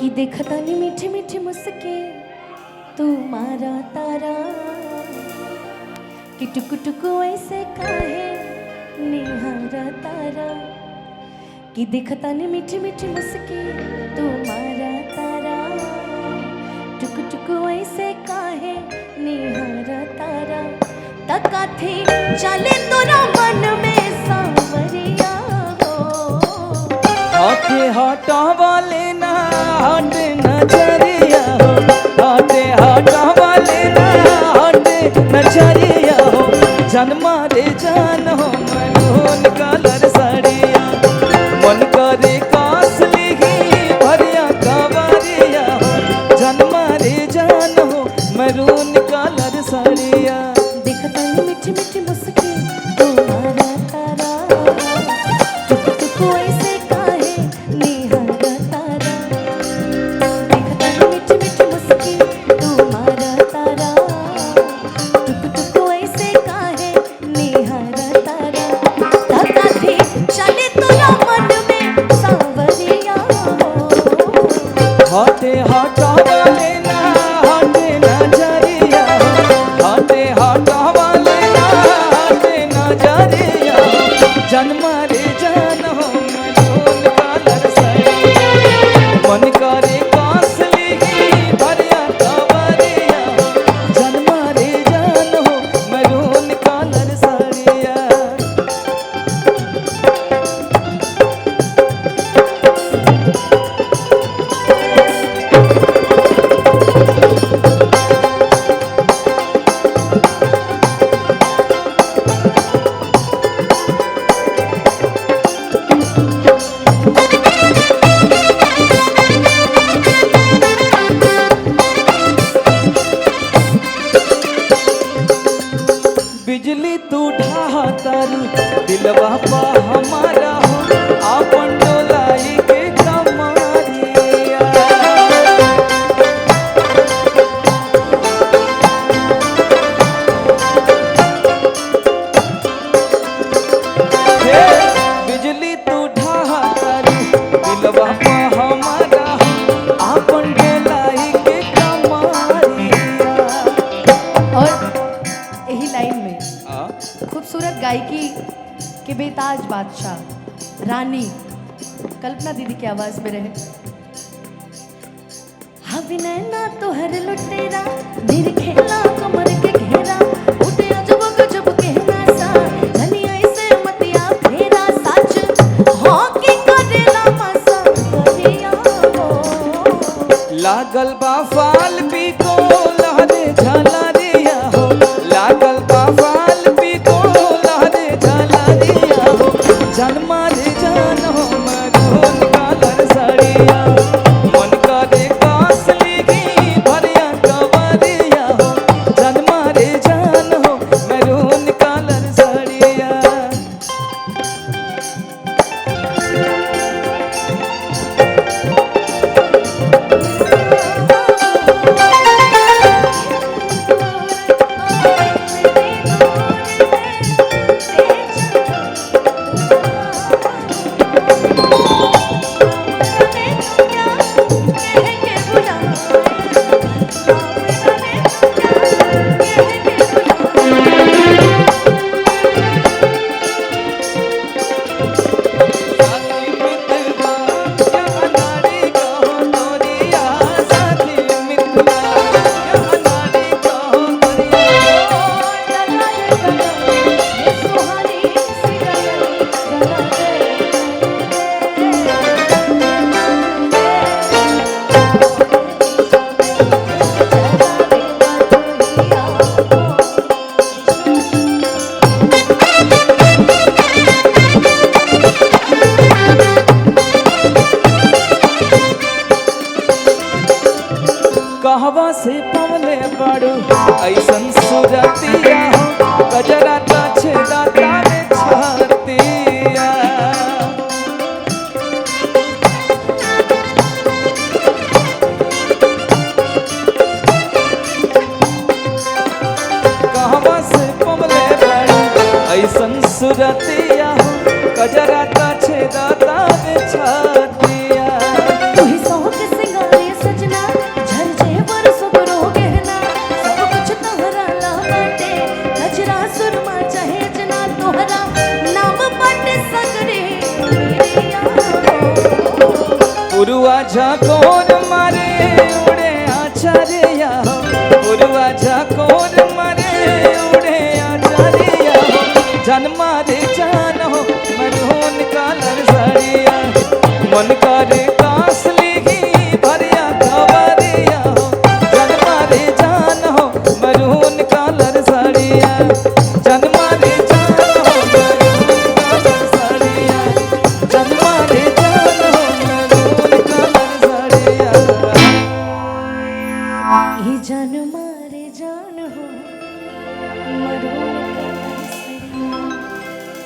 कि देखता नहीं मीठी मीठी मुस्के तू मारा तारा कि टुक टुक ऐसे काहे निहारा तारा कि देखता नहीं मीठी मीठी मुस्के तू मारा तारा टुक टुक ऐसे काहे निहारा तारा तका थी चले तोरा मन में सांवरिया हाथे हाटा वाले ना हाथ नजरिया हो, हाथे हाटा वाले ना हाथ नजरिया हो, जन मारे जान हो मनोन कलर साड़िया मन करे कासली ही भरिया कवरिया हो, जन मारे जान हो मरून कलर साड़िया देखता नहीं मीठी मीठी मुस्के तू मारा तारा टुक टुक ऐसे काहे निहारा तारा देखता नहीं मीठी मीठी मुस्के तू मारा तारा टुक टुक ऐसे काहे निहारा तारा तका थी चले तोरा मन में सांवरिया हाथे हाटा वाले ना हाथे नजरिया हो, हाथे हाटा वाले ना हाथे नजरिया हो, जन मारे जान हो मनोन कलर साड़िया मन करे कासली ही भरिया कवरिया हो, जन मारे जान हो मरून कलर साड़िया बिजली तू ढहा तारू दिलवा पा हमारा हो आपन डोलाई के कमारिया हे बिजली तू ढहा तारू दिलवा पा हमारा हो आपन डोलाई के कमारिया और यही लाइन में खूबसूरत गायकी के बेताज बादशाह रानी कल्पना दीदी की आवाज में रहे विनय ना तोहर लुटेरा निरखेला कमर के घेरा उठे अजब गजब कहना सा धनी ऐसे मतिया फेरा सच हो के करेला मसा करिया लागल बा फाल पी को लहरे झलरिया हो, लागल बा फाल पी को लहरे झलरिया हो, जन मारे जान हो मरून कलर साड़िया मन करे कासली की भरिया कवरिया हो, जन मारे जान हो मरून कलर साड़िया कहवा से पवले बड़ू ऐसन सुरतिया हो गजरा ता छेदा तारे छातिया कहवा से पवले बड़ू ऐसन सुरतिया हो गजरा ता छेदा तारे छातिया तू ही सौक सिंगार सजना झरझे बरसो बरो गहना सब कुछ तोहरा ला बाटे गजरा सुरमा चाहे जना तोहरा नाम बाटे सगरे मेरिया उरुआ झाकोर मारे उड़े आचार्या हो उरुआ झाकोर मारे उड़े आचार्या हो जन मारे जान हो मरहोन का लरसाड़िया मन का